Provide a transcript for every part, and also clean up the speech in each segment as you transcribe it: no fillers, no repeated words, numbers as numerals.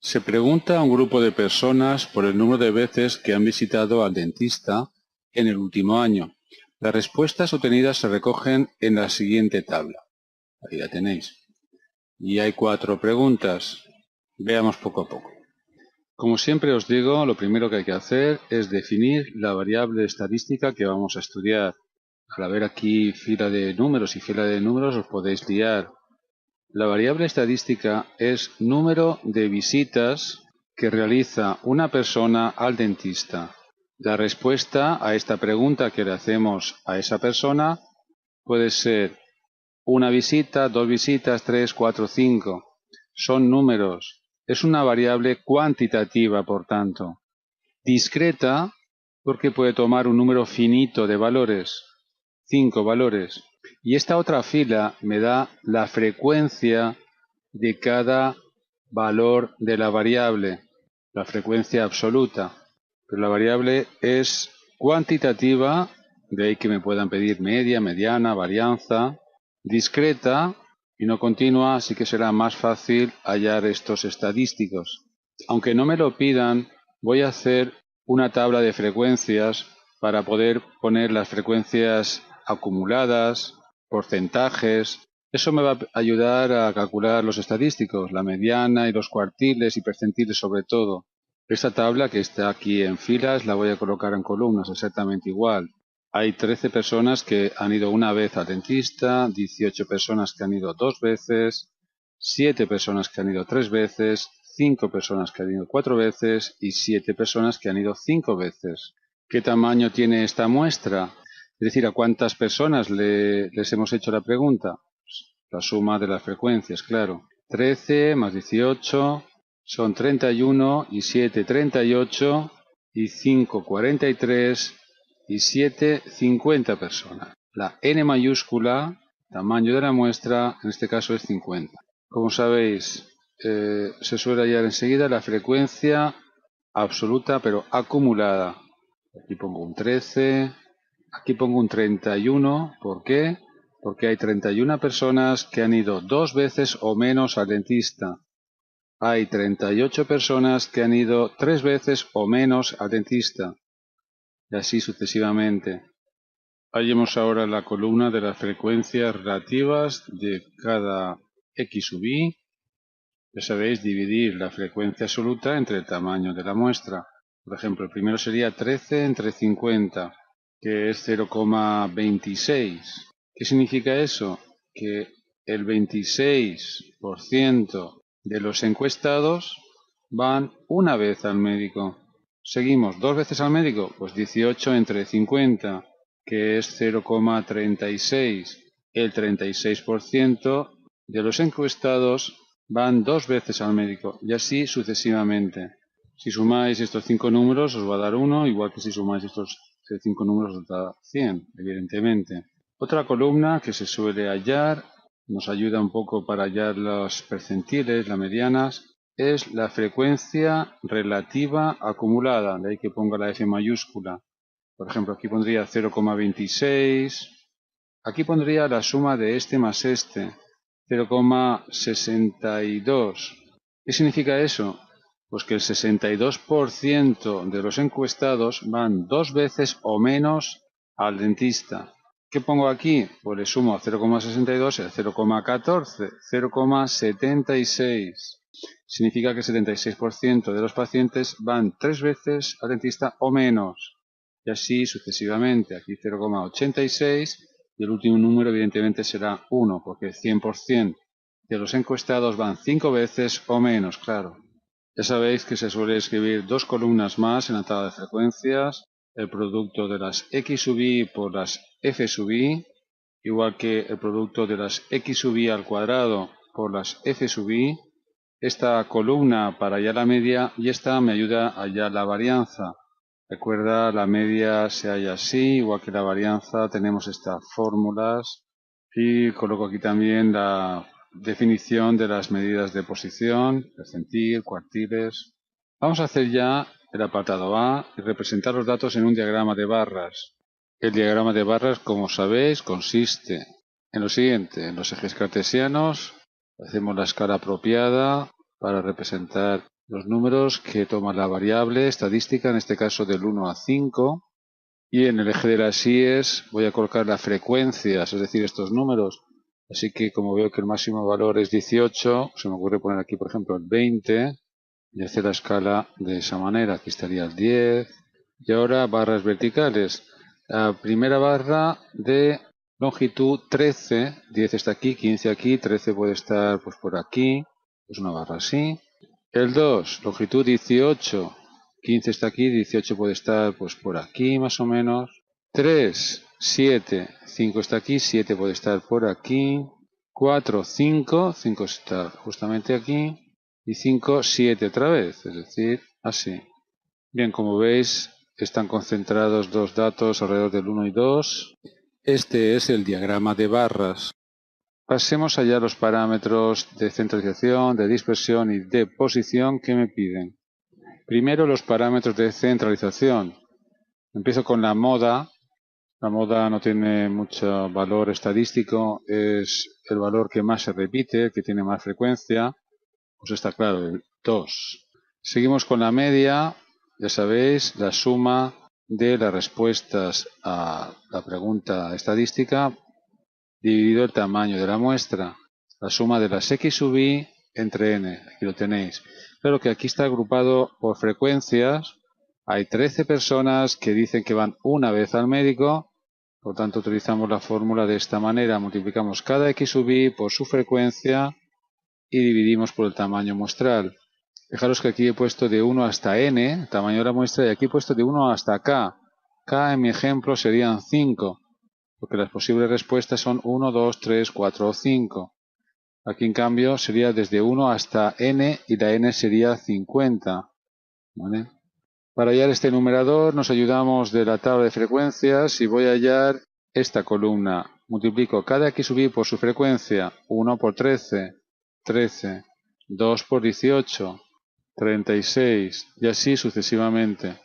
Se pregunta a un grupo de personas por el número de veces que han visitado al dentista en el último año. Las respuestas obtenidas se recogen en la siguiente tabla. Ahí la tenéis. Y hay 4 preguntas. Veamos poco a poco. Como siempre os digo, lo primero que hay que hacer es definir la variable estadística que vamos a estudiar. Al ver aquí fila de números y fila de números os podéis liar. La variable estadística es número de visitas que realiza una persona al dentista. La respuesta a esta pregunta que le hacemos a esa persona puede ser una visita, 2 visitas, 3, 4, 5. Son números. Es una variable cuantitativa, por tanto. Discreta porque puede tomar un número finito de valores, 5 valores. Y esta otra fila me da la frecuencia de cada valor de la variable, la frecuencia absoluta. Pero la variable es cuantitativa, de ahí que me puedan pedir media, mediana, varianza. Discreta y no continua, así que será más fácil hallar estos estadísticos. Aunque no me lo pidan, voy a hacer una tabla de frecuencias para poder poner las frecuencias acumuladas, porcentajes. Eso me va a ayudar a calcular los estadísticos, la mediana y los cuartiles y percentiles sobre todo. Esta tabla que está aquí en filas la voy a colocar en columnas exactamente igual. Hay 13 personas que han ido una vez al dentista, 18 personas que han ido 2 veces, 7 personas que han ido 3 veces, 5 personas que han ido 4 veces y 7 personas que han ido 5 veces. ¿Qué tamaño tiene esta muestra? Es decir, ¿a cuántas personas les hemos hecho la pregunta? La suma de las frecuencias, claro. 13 más 18 son 31 y 7, 38 y 5, 43 y 7, 50 personas. La n mayúscula, tamaño de la muestra, en este caso es 50. Como sabéis, se suele hallar enseguida la frecuencia absoluta pero acumulada. Aquí pongo un 13, aquí pongo un 31. ¿Por qué? Porque hay 31 personas que han ido 2 veces o menos al dentista. Hay 38 personas que han ido 3 veces o menos al dentista. Y así sucesivamente. Hallemos ahora la columna de las frecuencias relativas de cada x sub i. Ya sabéis, dividir la frecuencia absoluta entre el tamaño de la muestra. Por ejemplo, el primero sería 13 entre 50, que es 0,26. ¿Qué significa eso? Que el 26% de los encuestados van una vez al médico. Seguimos, 2 veces al médico, pues 18 entre 50, que es 0,36. El 36% de los encuestados van 2 veces al médico, y así sucesivamente. Si sumáis estos 5 números os va a dar 1, igual que si sumáis estos 5 números os da 100, evidentemente. Otra columna que se suele hallar, nos ayuda un poco para hallar los percentiles, las medianas, es la frecuencia relativa acumulada, de ahí que ponga la F mayúscula. Por ejemplo, aquí pondría 0,26, aquí pondría la suma de este más este, 0,62. ¿Qué significa eso? Pues que el 62% de los encuestados van 2 veces o menos al dentista. ¿Qué pongo aquí? Pues le sumo a 0,62 el 0,14, 0,76. Significa que el 76% de los pacientes van 3 veces al dentista o menos. Y así sucesivamente. Aquí 0,86 y el último número evidentemente será 1, porque el 100% de los encuestados van 5 veces o menos, claro. Ya sabéis que se suele escribir 2 columnas más en la tabla de frecuencias, el producto de las x sub i por las f sub i, igual que el producto de las x sub i al cuadrado por las f sub i. Esta columna para hallar la media y esta me ayuda a hallar la varianza. Recuerda, la media se halla así, igual que la varianza tenemos estas fórmulas. Y coloco aquí también la definición de las medidas de posición, percentil, cuartiles. Vamos a hacer ya el apartado A y representar los datos en un diagrama de barras. El diagrama de barras, como sabéis, consiste en lo siguiente. En los ejes cartesianos hacemos la escala apropiada para representar los números que toma la variable estadística, en este caso del 1 a 5, y en el eje de las íes voy a colocar las frecuencias, es decir, estos números. Así que como veo que el máximo valor es 18, se me ocurre poner aquí, por ejemplo, el 20 y hacer la escala de esa manera. Aquí estaría el 10. Y ahora barras verticales. La primera barra de longitud 13, 10 está aquí, 15 aquí, 13 puede estar pues por aquí, pues una barra así. El 2, longitud 18, 15 está aquí, 18 puede estar pues por aquí más o menos. 3, 7, 5 está aquí, 7 puede estar por aquí. 4, 5, 5 está justamente aquí. Y 5, 7 otra vez, es decir, así. Bien, como veis, están concentrados dos datos alrededor del 1 y 2. Este es el diagrama de barras. Pasemos allá a los parámetros de centralización, de dispersión y de posición que me piden. Primero los parámetros de centralización. Empiezo con la moda. La moda no tiene mucho valor estadístico, es el valor que más se repite, el que tiene más frecuencia. Pues está claro, el 2. Seguimos con la media, ya sabéis, la suma de las respuestas a la pregunta estadística dividido el tamaño de la muestra, la suma de las x sub i entre n, aquí lo tenéis. Claro que aquí está agrupado por frecuencias, hay 13 personas que dicen que van una vez al médico, por tanto utilizamos la fórmula de esta manera, multiplicamos cada x sub i por su frecuencia y dividimos por el tamaño muestral. Fijaros que aquí he puesto de 1 hasta n, tamaño de la muestra, y aquí he puesto de 1 hasta k. K en mi ejemplo serían 5, porque las posibles respuestas son 1, 2, 3, 4 o 5. Aquí en cambio sería desde 1 hasta n y la n sería 50. ¿Vale? Para hallar este numerador nos ayudamos de la tabla de frecuencias y voy a hallar esta columna. Multiplico cada x sub i por su frecuencia, 1 por 13, 13, 2 por 18, 36 y así sucesivamente.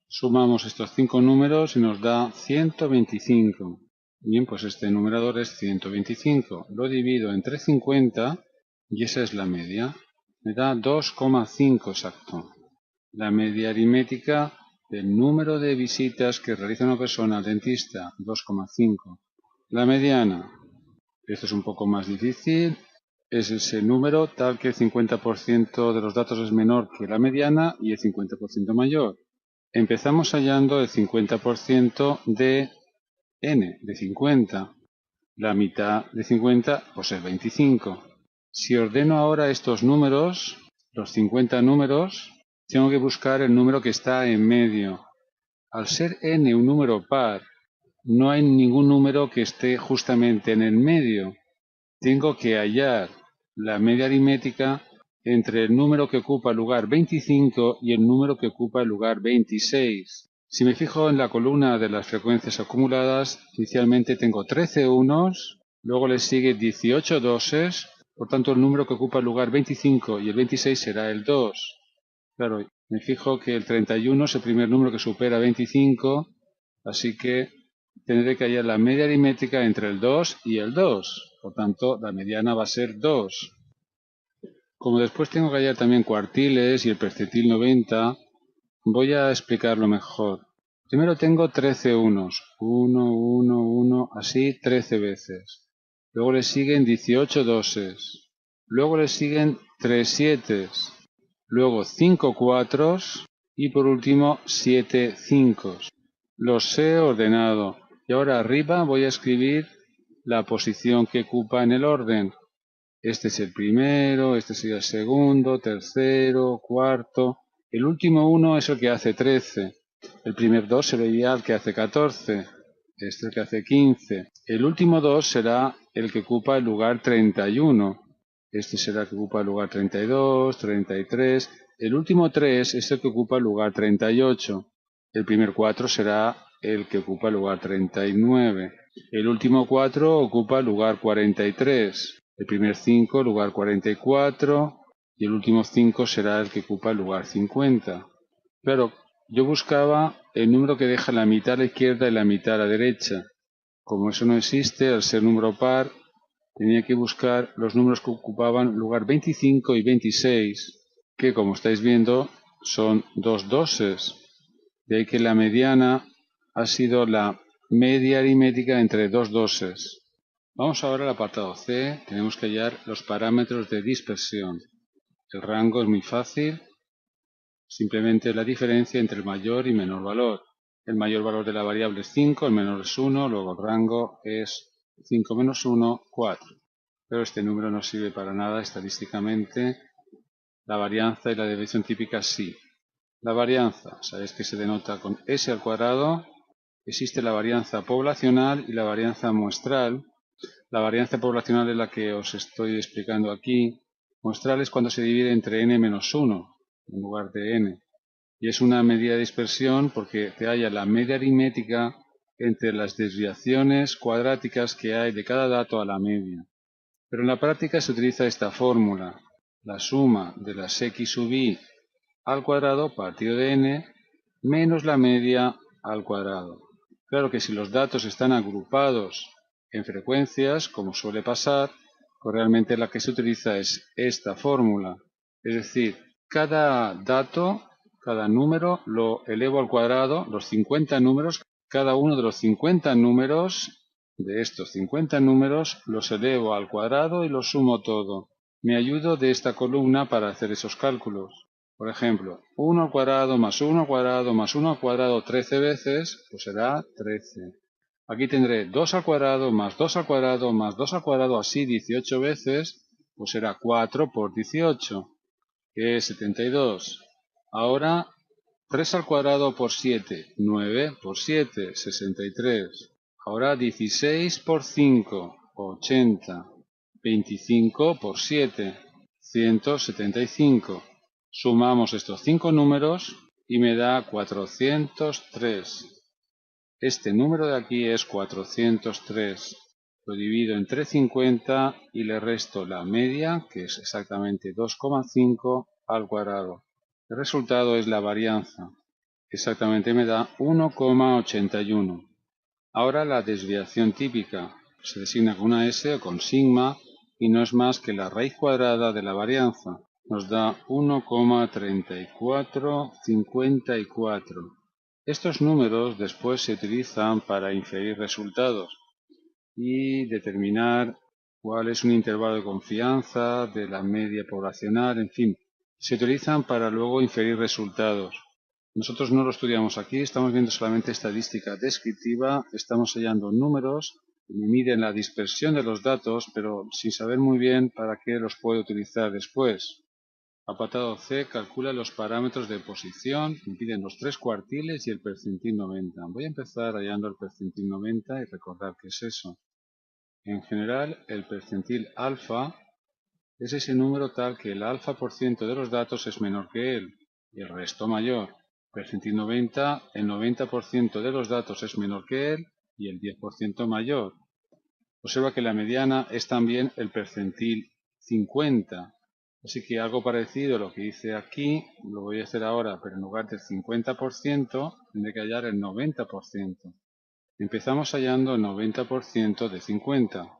Sumamos estos 5 números y nos da 125. Bien, pues este numerador es 125. Lo divido entre 50 y esa es la media. Me da 2,5 exacto. La media aritmética del número de visitas que realiza una persona al dentista, 2,5. La mediana, esto es un poco más difícil, es ese número tal que el 50% de los datos es menor que la mediana y el 50% mayor. Empezamos hallando el 50% de n, de 50. La mitad de 50 pues es 25. Si ordeno ahora estos números, los 50 números, tengo que buscar el número que está en medio. Al ser n un número par, no hay ningún número que esté justamente en el medio. Tengo que hallar la media aritmética entre el número que ocupa el lugar 25 y el número que ocupa el lugar 26. Si me fijo en la columna de las frecuencias acumuladas, inicialmente tengo 13 unos, luego le sigue 18 doses, por tanto el número que ocupa el lugar 25 y el 26 será el 2. Claro, me fijo que el 31 es el primer número que supera 25, así que tendré que hallar la media aritmética entre el 2 y el 2. Por tanto, la mediana va a ser 2. Como después tengo que hallar también cuartiles y el percentil 90, voy a explicarlo mejor. Primero tengo 13 unos. 1, 1, 1, así 13 veces. Luego le siguen 18 doses. Luego le siguen 3 sietes. Luego 5 cuatros. Y por último 7 cinco. Los he ordenado. Y ahora arriba voy a escribir la posición que ocupa en el orden. Este es el primero, este sería el segundo, tercero, cuarto. El último 1 es el que hace 13. El primer 2 sería el que hace 14. Este el que hace 15. El último 2 será el que ocupa el lugar 31. Este será el que ocupa el lugar 32, 33. El último 3 es el que ocupa el lugar 38. El primer 4 será el que ocupa el lugar 39. El último 4 ocupa el lugar 43. El primer 5, lugar 44, y el último 5 será el que ocupa el lugar 50. Claro, yo buscaba el número que deja la mitad a la izquierda y la mitad a la derecha. Como eso no existe, al ser número par, tenía que buscar los números que ocupaban lugar 25 y 26. que, como estáis viendo, son dos doses. De ahí que la mediana ha sido la media aritmética entre dos doses. Vamos ahora al apartado C. Tenemos que hallar los parámetros de dispersión. El rango es muy fácil. Simplemente la diferencia entre el mayor y menor valor. El mayor valor de la variable es 5, el menor es 1, luego el rango es 5 menos 1, 4. Pero este número no sirve para nada estadísticamente. La varianza y la desviación típica sí. La varianza, sabéis que se denota con S al cuadrado. Existe la varianza poblacional y la varianza muestral. La varianza poblacional es la que os estoy explicando aquí. Muestral es cuando se divide entre n menos 1 en lugar de n. Y es una medida de dispersión porque te halla la media aritmética entre las desviaciones cuadráticas que hay de cada dato a la media. Pero en la práctica se utiliza esta fórmula, la suma de las x sub i al cuadrado partido de n menos la media al cuadrado. Claro que si los datos están agrupados en frecuencias, como suele pasar, pues realmente la que se utiliza es esta fórmula. Es decir, cada dato, cada número lo elevo al cuadrado, los 50 números, cada uno de los 50 números, de estos 50 números, los elevo al cuadrado y los sumo todo. Me ayudo de esta columna para hacer esos cálculos. Por ejemplo, 1 al cuadrado más 1 al cuadrado más 1 al cuadrado 13 veces, pues será 13. Aquí tendré 2 al cuadrado más 2 al cuadrado más 2 al cuadrado, así 18 veces, pues será 4 por 18, que es 72. Ahora 3 al cuadrado por 7, 9 por 7, 63. Ahora 16 por 5, 80. 25 por 7, 175. Sumamos estos 5 números y me da 403. Este número de aquí es 403. Lo divido entre 50 y le resto la media, que es exactamente 2,5 al cuadrado. El resultado es la varianza. Exactamente me da 1,81. Ahora la desviación típica. Se designa con una S o con sigma y no es más que la raíz cuadrada de la varianza. Nos da 1,3454. Estos números después se utilizan para inferir resultados y determinar cuál es un intervalo de confianza de la media poblacional, en fin. Se utilizan para luego inferir resultados. Nosotros no lo estudiamos aquí, estamos viendo solamente estadística descriptiva, estamos hallando números que miden la dispersión de los datos, pero sin saber muy bien para qué los puedo utilizar después. Apartado C, calcula los parámetros de posición que impiden los 3 cuartiles y el percentil 90. Voy a empezar hallando el percentil 90 y recordar qué es eso. En general, el percentil alfa es ese número tal que el alfa por ciento de los datos es menor que él y el resto mayor. Percentil 90, el 90% de los datos es menor que él y el 10% mayor. Observa que la mediana es también el percentil 50. Así que algo parecido a lo que hice aquí, lo voy a hacer ahora, pero en lugar del 50%, tendré que hallar el 90%. Empezamos hallando el 90% de 50,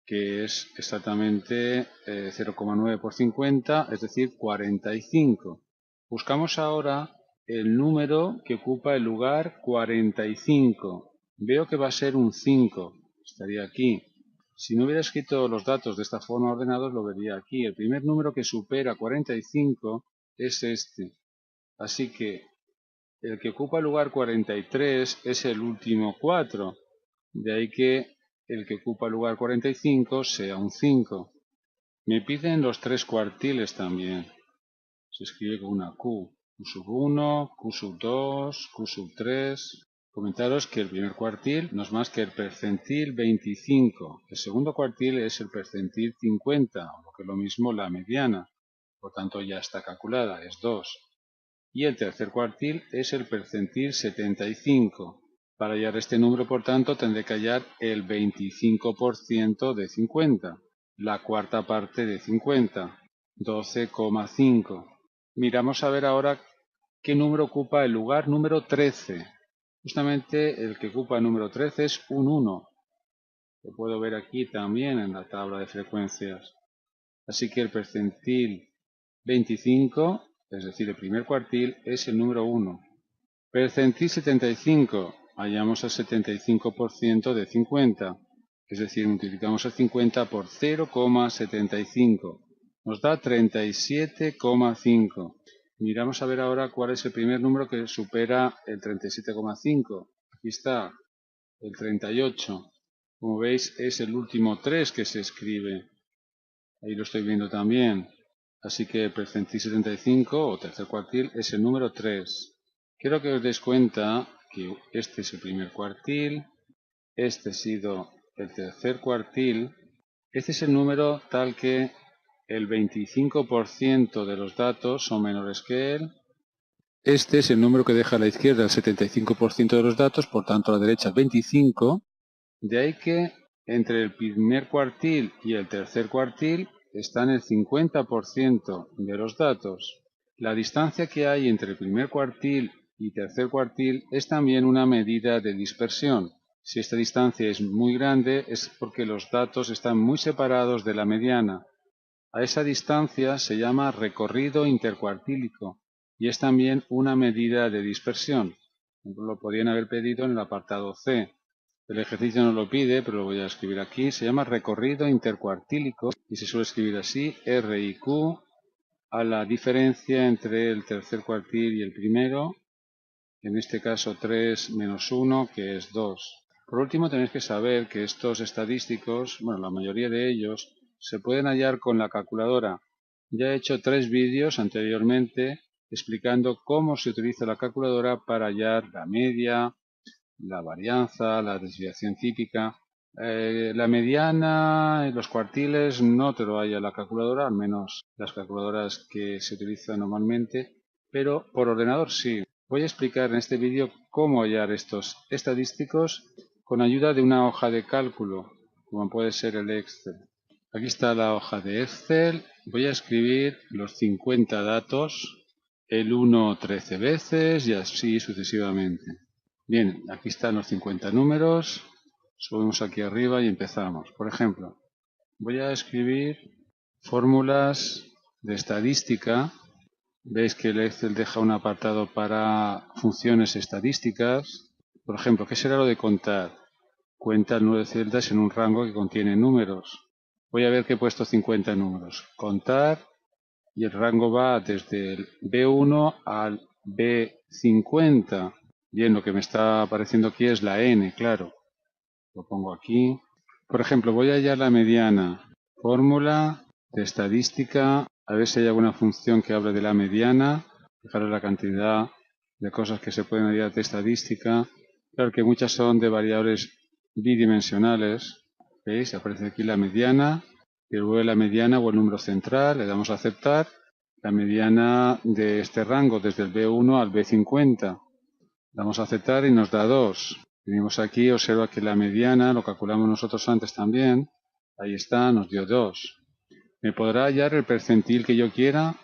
que es exactamente 0,9 por 50, es decir, 45. Buscamos ahora el número que ocupa el lugar 45. Veo que va a ser un 5, estaría aquí. Si no hubiera escrito los datos de esta forma ordenados, lo vería aquí. El primer número que supera 45 es este. Así que el que ocupa el lugar 43 es el último 4. De ahí que el que ocupa el lugar 45 sea un 5. Me piden los 3 cuartiles también. Se escribe con una Q. Q sub 1, Q sub 2, Q sub 3. Comentaros que el primer cuartil no es más que el percentil 25. El segundo cuartil es el percentil 50, o lo que es lo mismo la mediana. Por tanto ya está calculada, es 2. Y el tercer cuartil es el percentil 75. Para hallar este número, por tanto, tendré que hallar el 25% de 50, la cuarta parte de 50, 12,5. Miramos a ver ahora qué número ocupa el lugar número 13. Justamente el que ocupa el número 13 es un 1. Lo puedo ver aquí también en la tabla de frecuencias. Así que el percentil 25, es decir, el primer cuartil, es el número 1. Percentil 75, hallamos el 75% de 50, es decir, multiplicamos el 50 por 0,75, nos da 37,5. Miramos a ver ahora cuál es el primer número que supera el 37,5. Aquí está, el 38. Como veis, es el último 3 que se escribe. Ahí lo estoy viendo también. Así que el percentil 75 o tercer cuartil es el número 3. Quiero que os deis cuenta que este es el primer cuartil, este ha sido el tercer cuartil. Este es el número tal que el 25% de los datos son menores que él. Este es el número que deja a la izquierda el 75% de los datos, por tanto a la derecha el 25%. De ahí que entre el primer cuartil y el tercer cuartil están el 50% de los datos. La distancia que hay entre el primer cuartil y tercer cuartil es también una medida de dispersión. Si esta distancia es muy grande es porque los datos están muy separados de la mediana. A esa distancia se llama recorrido intercuartílico y es también una medida de dispersión. Lo podrían haber pedido en el apartado C. El ejercicio no lo pide, pero lo voy a escribir aquí. Se llama recorrido intercuartílico y se suele escribir así, R y Q, a la diferencia entre el tercer cuartil y el primero, en este caso 3 menos 1, que es 2. Por último, tenéis que saber que estos estadísticos, bueno, la mayoría de ellos, se pueden hallar con la calculadora. Ya he hecho 3 vídeos anteriormente explicando cómo se utiliza la calculadora para hallar la media, la varianza, la desviación típica. La mediana, los cuartiles no te lo halla la calculadora, al menos las calculadoras que se utilizan normalmente, pero por ordenador sí. Voy a explicar en este vídeo cómo hallar estos estadísticos con ayuda de una hoja de cálculo, como puede ser el Excel. Aquí está la hoja de Excel. Voy a escribir los 50 datos, el 1 13 veces y así sucesivamente. Bien, aquí están los 50 números. Subimos aquí arriba y empezamos. Por ejemplo, voy a escribir fórmulas de estadística. Veis que el Excel deja un apartado para funciones estadísticas. Por ejemplo, ¿qué será lo de contar? Cuenta el número de celdas en un rango que contiene números. Voy a ver que he puesto 50 números. Contar, y el rango va desde el B1 al B50. Bien, lo que me está apareciendo aquí es la n, claro. Lo pongo aquí. Por ejemplo, voy a hallar la mediana. Fórmula de estadística. A ver si hay alguna función que hable de la mediana. Fijaros la cantidad de cosas que se pueden hallar de estadística. Claro que muchas son de variables bidimensionales. ¿Veis? Aparece aquí la mediana. Y luego la mediana o el número central. Le damos a aceptar. La mediana de este rango desde el B1 al B50. Damos a aceptar y nos da 2. Venimos aquí, observa que la mediana, lo calculamos nosotros antes también. Ahí está, nos dio 2. ¿Me podrá hallar el percentil que yo quiera?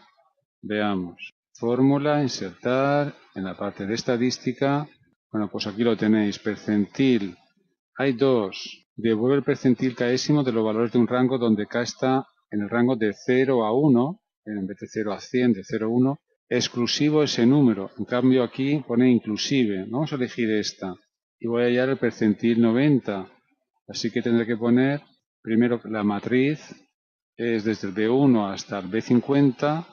Veamos. Fórmula, insertar, en la parte de estadística. Bueno, pues aquí lo tenéis, percentil. Hay 2. Devuelve el percentil késimo de los valores de un rango donde K está en el rango de 0 a 1, en vez de 0 a 100, de 0 a 1. Exclusivo ese número. En cambio aquí pone inclusive. Vamos a elegir esta. Y voy a hallar el percentil 90. Así que tendré que poner primero la matriz. Es desde el B1 hasta el B50.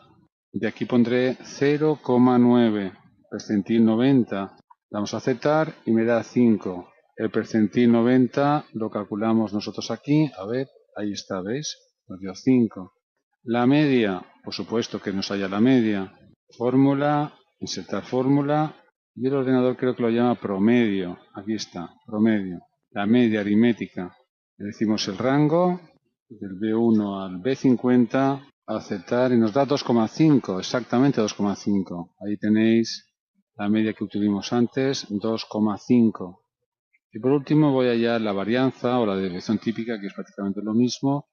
Y aquí pondré 0,9. Percentil 90. Damos a aceptar y me da 5. El percentil 90 lo calculamos nosotros aquí. A ver, ahí está, ¿veis? Nos dio 5. La media, por supuesto que nos haya la media. Fórmula, insertar fórmula, y el ordenador creo que lo llama promedio. Aquí está, promedio. La media aritmética. Le decimos el rango, del B1 al B50, aceptar, y nos da 2,5, exactamente 2,5. Ahí tenéis la media que obtuvimos antes, 2,5. Y por último voy a hallar la varianza o la desviación típica, que es prácticamente lo mismo.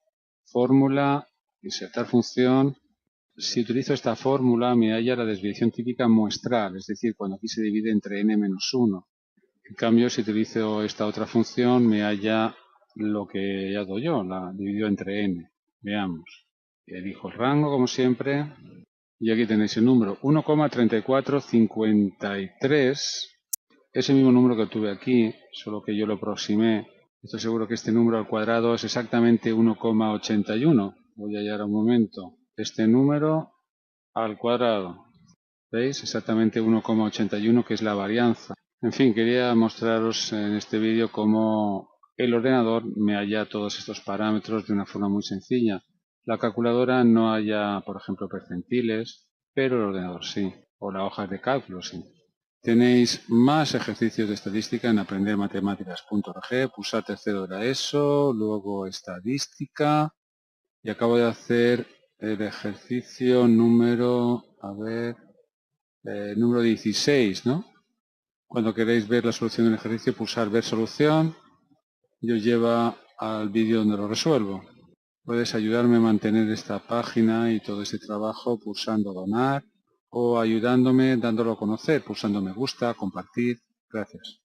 Fórmula, insertar función. Si utilizo esta fórmula me halla la desviación típica muestral, es decir, cuando aquí se divide entre n menos 1. En cambio, si utilizo esta otra función me halla lo que he hallado yo, la dividido entre n. Veamos. Elijo el rango, como siempre. Y aquí tenéis el número 1,3453. Es el mismo número que tuve aquí, solo que yo lo aproximé. Estoy seguro que este número al cuadrado es exactamente 1,81. Voy a hallar un momento. Este número al cuadrado. ¿Veis? Exactamente 1,81, que es la varianza. En fin, quería mostraros en este vídeo cómo el ordenador me halla todos estos parámetros de una forma muy sencilla. La calculadora no halla, por ejemplo, percentiles, pero el ordenador sí, o la hoja de cálculo sí. Tenéis más ejercicios de estadística en aprendermatemáticas.org, pulsar tercero de la ESO, luego estadística, y acabo de hacer el ejercicio número, número 16, ¿no? Cuando queréis ver la solución del ejercicio, pulsar ver solución y os lleva al vídeo donde lo resuelvo. Puedes ayudarme a mantener esta página y todo este trabajo pulsando donar o ayudándome dándolo a conocer, pulsando me gusta, compartir. Gracias.